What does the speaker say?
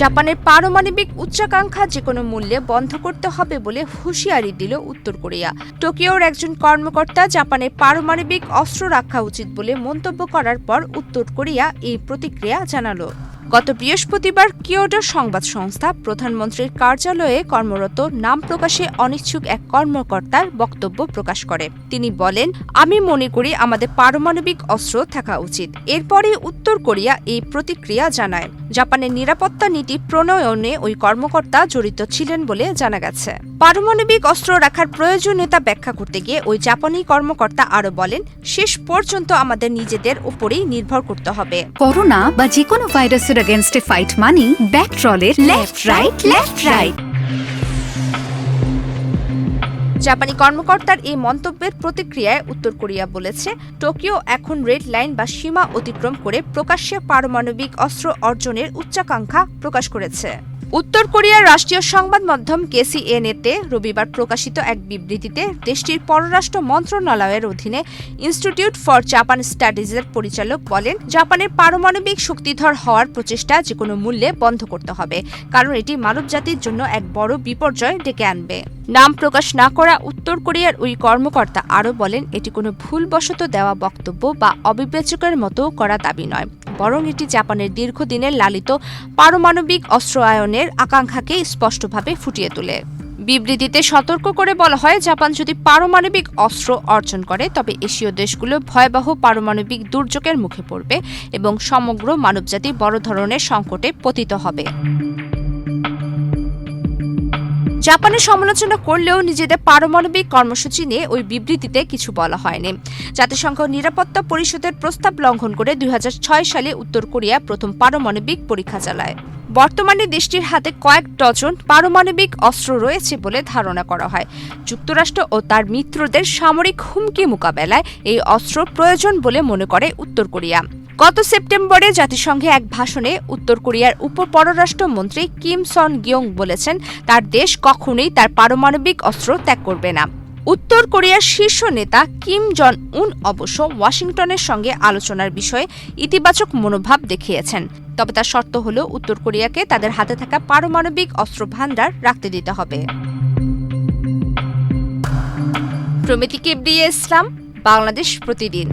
জাপানের পারমাণবিক উচ্চাকাঙ্ক্ষা যেকোনো মূল্যে বন্ধ করতে হবে বলে হুঁশিয়ারি দিল উত্তর কোরিয়া। টোকিওর একজন কর্মকর্তা জাপানের পারমাণবিক অস্ত্র রাখা উচিত বলে মন্তব্য করার পর উত্তর কোরিয়া এই প্রতিক্রিয়া জানালো। গত বৃহস্পতিবার কিয়োটো সংবাদ সংস্থা প্রধানমন্ত্রীর কার্যালয়ে কর্মরত নাম প্রকাশে অনিচ্ছুক এক কর্মকর্তার বক্তব্য প্রকাশ করে। তিনি বলেন, আমি মনে করি আমাদের পারমাণবিক অস্ত্র থাকা উচিত। এরপরই উত্তর কোরিয়া এই প্রতিক্রিয়া জানায়। জাপানের নিরাপত্তা নীতি প্রণয়নে ওই কর্মকর্তা জড়িত ছিলেন বলে জানা গেছে। পারমাণবিক অস্ত্র রাখার প্রয়োজনীয়তা ব্যাখ্যা করতে গিয়ে ওই জাপানি কর্মকর্তা আরও বলেন, শেষ পর্যন্ত আমাদের নিজেদের উপরেই নির্ভর করতে হবে। করোনা বা যে কোনো ভাইরাসের এগেইনস্টে ফাইট মানি ব্যাকট্রলের লেফট রাইট। জাপানি কর্মকর্তার এই মন্তব্যের প্রতিক্রিয়ায় উত্তর কোরিয়া বলেছে, টোকিও এখন রেড লাইন বা সীমা অতিক্রম করে প্রকাশ্যে পারমাণবিক অস্ত্র অর্জনের উচ্চাকাঙ্ক্ষা প্রকাশ করেছে। উত্তর কোরিয়ার রাষ্ট্রীয় সংবাদ মাধ্যম KCNA-তে রবিবার প্রকাশিত এক বিবৃতিতে দেশটির পররাষ্ট্র মন্ত্রণালয়ের অধীনে ইনস্টিটিউট ফর জাপান স্টাডিজের পরিচালক বলেন, জাপানের পারমাণবিক শক্তিধর হওয়ার প্রচেষ্টা যেকোনো মূল্যে বন্ধ করতে হবে, কারণ এটি মানবজাতির জন্য এক বড় বিপর্যয় ডেকে আনবে। নাম প্রকাশ না করা উত্তর কোরিয়ার ওই কর্মকর্তা আরও বলেন, এটি কোনো ভুলবশত দেওয়া বক্তব্য বা অবিবেচকের মতো করা দাবি নয়, বরং এটি জাপানের দীর্ঘদিনের লালিত পারমাণবিক অস্ত্র আয়নের আকাঙ্ক্ষাকে স্পষ্টভাবে ফুটিয়ে তোলে। বিবৃতিতে সতর্ক করে বলা হয়, জাপান যদি পারমাণবিক অস্ত্র অর্জন করে তবে এশীয় দেশগুলো ভয়াবহ পারমাণবিক দুর্যোগের মুখে পড়বে এবং সমগ্র মানবজাতি বড় ধরনের সংকটে পতিত হবে। জাপানের সমালোচনা করলেও নিজেদের পারমাণবিক কর্মসূচি নিয়ে ওই বিবৃতিতে কিছু বলা হয়নি। জাতিসংঘ নিরাপত্তা পরিষদের প্রস্তাব লঙ্ঘন করে 2006 সালে উত্তর কোরিয়া প্রথম পারমাণবিক পরীক্ষা চালায়। বর্তমানে দেশটির হাতে কয়েক ডজন পারমাণবিক অস্ত্র রয়েছে বলে ধারণা করা হয়। যুক্তরাষ্ট্র ও তার মিত্রদের সামরিক হুমকি মোকাবেলায় এই অস্ত্র প্রয়োজন বলে মনে করে উত্তর কোরিয়া। গত সেপ্টেম্বরে জাতিসংঘে এক ভাষণে উত্তর কোরিয়ার উপপররাষ্ট্রমন্ত্রী কিম সন গিয়ং বলেছেন, তার দেশ কখনোই তার পারমাণবিক অস্ত্র ত্যাগ করবে না। উত্তর কোরিয়ার শীর্ষ নেতা কিম জন উন অবশ্য ওয়াশিংটনের সঙ্গে আলোচনার বিষয়ে ইতিবাচক মনোভাব দেখিয়েছেন, তবে তার শর্ত হল উত্তর কোরিয়াকে তাদের হাতে থাকা পারমাণবিক অস্ত্র ভান্ডার রাখতে দিতে হবে। প্রমিতি কেবরিয়া ইসলাম, বাংলাদেশ প্রতিদিন।